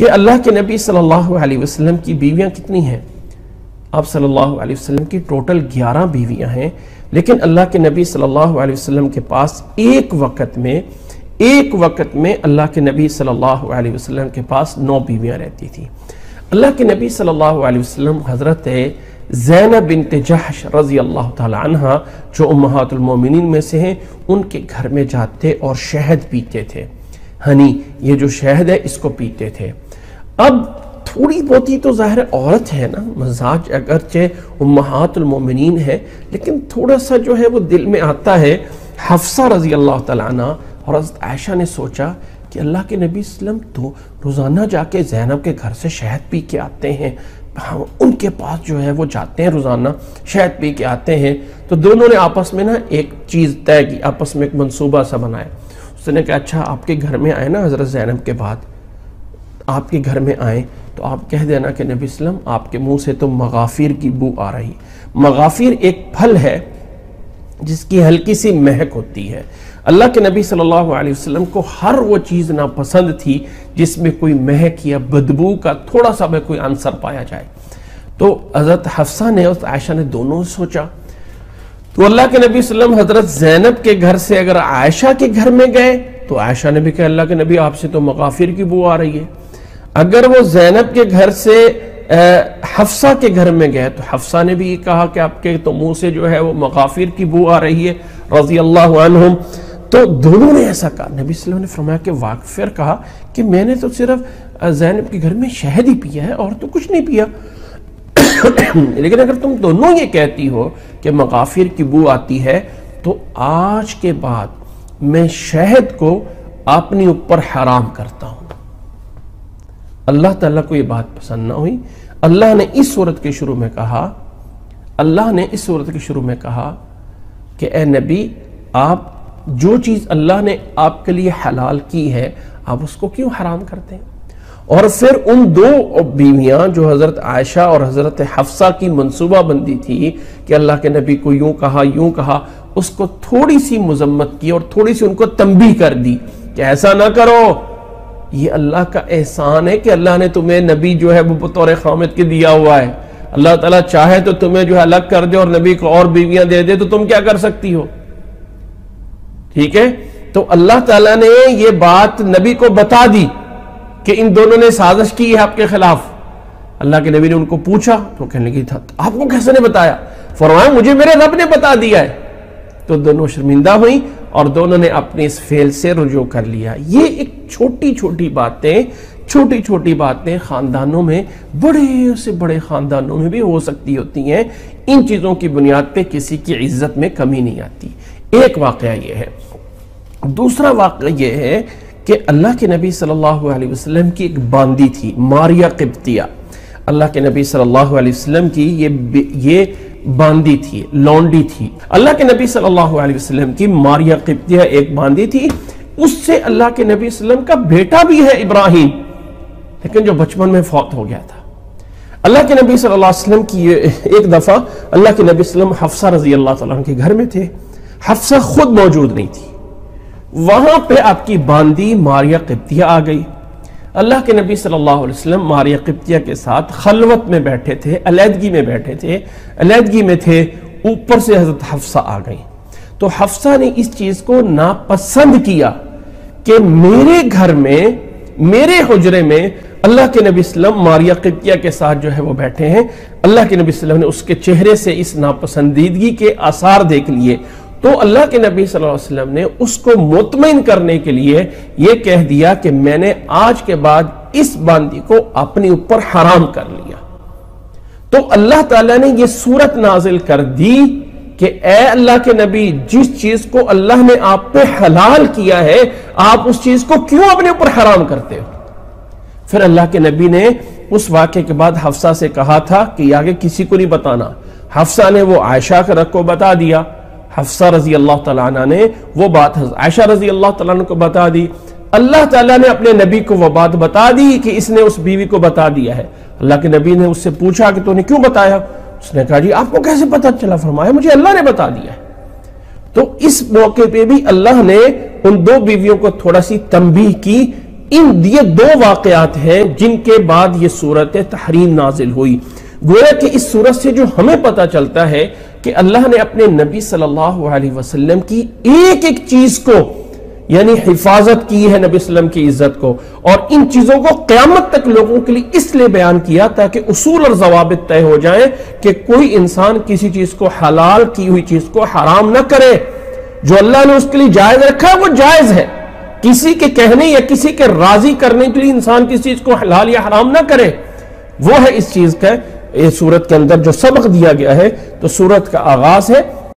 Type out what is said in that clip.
کہ اللہ کے نبی صلی اللہ علیہ وسلم کی بیویاں کتنی ہیں؟ آپ صلی اللہ علیہ وسلم کی ٹوٹل 11 بیویاں ہیں، لیکن اللہ کے نبی صلی اللہ علیہ وسلم کے پاس ایک وقت میں اللہ کے نبی صلی اللہ علیہ وسلم کے پاس 9 بیویاں رہتی تھی۔ اللہ کے نبی صلی اللہ علیہ وسلم حضرت زینب بنت جحش رضی اللہ تعالی عنہ جو امہات المومنین میں سے ہیں، ان کے گھر میں جاتے اور شہد پیتے تھے، ہنی، یہ جو شہد ہے اس کو پیتے تھے۔ اب تھوڑی بہت تو ظاہر عورت ہے نا، مزاج اگرچہ امہات المومنین ہے لیکن تھوڑا سا جو ہے وہ دل میں آتا ہے۔ حفصہ رضی اللہ تعالیٰ عنہ اور حضرت عائشہ نے سوچا کہ اللہ کے نبی صلی اللہ علیہ وسلم تو روزانہ جا کے زینب کے گھر سے شہد پی کے آتے ہیں، ان کے پاس جو ہے وہ جاتے ہیں روزانہ شہد پی کے آتے ہیں۔ تو دونوں نے آپس میں نا ایک چیز طے کی، آپس میں ایک منصوبہ سا بنایا۔ اس نے کہا اچھا آپ کے گھر میں آئے نا حضرت زینب کے بعد، آپ کے گھر میں آئیں تو آپ کہہ دینا کہ نبی صلی اللہ علیہ وسلم آپ کے منہ سے تو مغافیر کی بو آ رہی۔ مغافیر ایک پھل ہے جس کی ہلکی سی مہک ہوتی ہے۔ اللہ کے نبی صلی اللہ علیہ وسلم کو ہر وہ چیز ناپسند تھی جس میں کوئی مہک یا بدبو کا تھوڑا سا بھی کوئی عنصر پایا جائے۔ تو حضرت حفصہ نے اور عائشہ نے دونوں سوچا، تو اللہ کے نبی صلی اللہ علیہ وسلم حضرت زینب کے گھر سے اگر عائشہ کے گھر میں گئے تو عائشہ نے بھی کہا اللہ کے نبی آپ سے تو مغافر کی بو آ رہی ہے۔ اگر وہ زینب کے گھر سے حفصہ کے گھر میں گئے تو حفصہ نے بھی یہ کہا کہ آپ کے تو منہ سے جو ہے وہ مغافر کی بو آ رہی ہے رضی اللہ عنہم۔ تو دونوں نے ایسا کہا۔ نبی صلی اللہ علیہ وسلم نے فرمایا کہ واقف کہا کہ میں نے تو صرف زینب کے گھر میں شہد ہی پیا ہے اور تو کچھ نہیں پیا، لیکن اگر تم دونوں یہ کہتی ہو کہ مغافر کی بو آتی ہے تو آج کے بعد میں شہد کو اپنے اوپر حرام کرتا ہوں۔ اللہ تعالیٰ کو یہ بات پسند نہ ہوئی۔ اللہ نے اس صورت کے شروع میں کہا کہ اے نبی آپ جو چیز اللہ نے آپ کے لیے حلال کی ہے آپ اس کو کیوں حرام کرتے ہیں؟ اور پھر ان 2 بیویاں جو حضرت عائشہ اور حضرت حفصہ کی منصوبہ بندی تھی کہ اللہ کے نبی کو یوں کہا، اس کو تھوڑی سی مذمت کی اور تھوڑی سی ان کو تنبیہ کر دی کہ ایسا نہ کرو، یہ اللہ کا احسان ہے کہ اللہ نے تمہیں نبی جو ہے وہ بطور خامد کے دیا ہوا ہے۔ اللہ تعالیٰ چاہے تو تمہیں جو ہے الگ کر دے اور نبی کو اور بیویاں دے دے تو تم کیا کر سکتی ہو؟ ٹھیک ہے، تو اللہ تعالیٰ نے یہ بات نبی کو بتا دی کہ ان دونوں نے سازش کی ہے آپ کے خلاف۔ اللہ کے نبی نے ان کو پوچھا تو کہنے لگی تھا آپ کو کیسے نے بتایا؟ فرمایا مجھے میرے رب نے بتا دیا ہے۔ تو دونوں شرمندہ ہوئیں اور دونوں نے اپنے اس فعل سے رجوع کر لیا۔ یہ ایک چھوٹی چھوٹی باتیں خاندانوں میں، بڑے سے بڑے خاندانوں میں بھی ہو سکتی ہوتی ہیں۔ ان چیزوں کی بنیاد پہ کسی کی عزت میں کمی نہیں آتی۔ ایک واقعہ یہ ہے۔ دوسرا واقعہ یہ ہے کہ اللہ کے نبی صلی اللہ علیہ وسلم کی ایک باندی تھی ماریہ قبطیہ۔ اللہ کے نبی صلی اللہ علیہ وسلم کی یہ باندی تھی، لونڈی تھی۔ اللہ کے نبی صلی اللہ علیہ وسلم کی ماریہ قبطیہ ایک باندی تھی، اس سے اللہ کے نبی صلی اللہ علیہ وسلم کا بیٹا بھی ہے ابراہیم، لیکن جو بچپن میں فوت ہو گیا تھا۔ اللہ کے نبی صلی اللہ علیہ وسلم کی ایک دفعہ اللہ کے نبی صلی اللہ علیہ وسلم حفصہ رضی اللہ تعالیٰ عنہ کے گھر میں تھے، حفصہ خود موجود نہیں تھی، وہاں پہ آپ کی باندی ماریہ قبطیہ آ گئی۔ اللہ کے نبی صلی اللہ علیہ وسلم ماریہ قبطیہ کے ساتھ خلوت میں بیٹھے تھے، علیحدگی میں تھے، اوپر سے حضرت حفصہ آ گئی۔ تو حفصہ نے اس چیز کو ناپسند کیا کہ میرے گھر میں، میرے حجرے میں اللہ کے نبی صلی اللہ علیہ وسلم ماریہ قبطیہ کے ساتھ جو ہے وہ بیٹھے ہیں۔ اللہ کے نبی صلی اللہ علیہ وسلم نے اس کے چہرے سے اس ناپسندیدگی کے آثار دیکھ لیے، تو اللہ کے نبی صلی اللہ علیہ وسلم نے اس کو مطمئن کرنے کے لیے یہ کہہ دیا کہ میں نے آج کے بعد اس باندی کو اپنے اوپر حرام کر لیا۔ تو اللہ تعالیٰ نے یہ صورت نازل کر دی کہ اے اللہ کے نبی، جس چیز کو اللہ نے آپ پہ حلال کیا ہے آپ اس چیز کو کیوں اپنے اوپر حرام کرتے ہو؟ پھر اللہ کے نبی نے اس واقعے کے بعد حفصہ سے کہا تھا کہ یہ آگے کسی کو نہیں بتانا۔ حفصہ نے وہ عائشہ کو بتا دیا، حفصہ رضی اللہ تعالیٰ عنہ نے وہ بات عائشہ رضی اللہ تعالیٰ عنہ کو بتا دی۔ اللہ تعالیٰ نے اپنے نبی کو وہ بات بتا دی کہ اس نے اس بیوی کو بتا دیا ہے۔ اللہ کے نبی نے اس سے پوچھا کہ تو نے کیوں بتایا؟ اس نے کہا جی آپ کو کیسے پتہ چلا؟ فرمایا مجھے اللہ نے بتا دیا ہے۔ تو اس موقع پہ بھی اللہ نے ان 2 بیویوں کو تھوڑا سی تنبیہ کی، یہ دو واقعات ہیں جن کے بعد یہ سورت تحریم نازل ہوئی. گویا کہ اس سورت سے جو ہمیں پتہ چلتا ہے کہ اللہ نے اپنے نبی صلی اللہ علیہ وسلم کی ایک ایک چیز کو یعنی حفاظت کی ہے، نبی صلی اللہ علیہ وسلم کی عزت کو، اور ان چیزوں کو قیامت تک لوگوں کے لیے اس لیے بیان کیا تاکہ اصول اور ضوابط طے ہو جائیں کہ کوئی انسان کسی چیز کو حلال کی ہوئی چیز کو حرام نہ کرے. جو اللہ نے اس کے لیے جائز رکھا ہے وہ جائز ہے. کسی کے کہنے یا کسی کے راضی کرنے کے لیے انسان کسی چیز کو حلال یا حرام نہ کرے. وہ ہے اس چیز کا سورت کے اندر جو سبق دیا گیا ہے. تو سورت کا آغاز ہے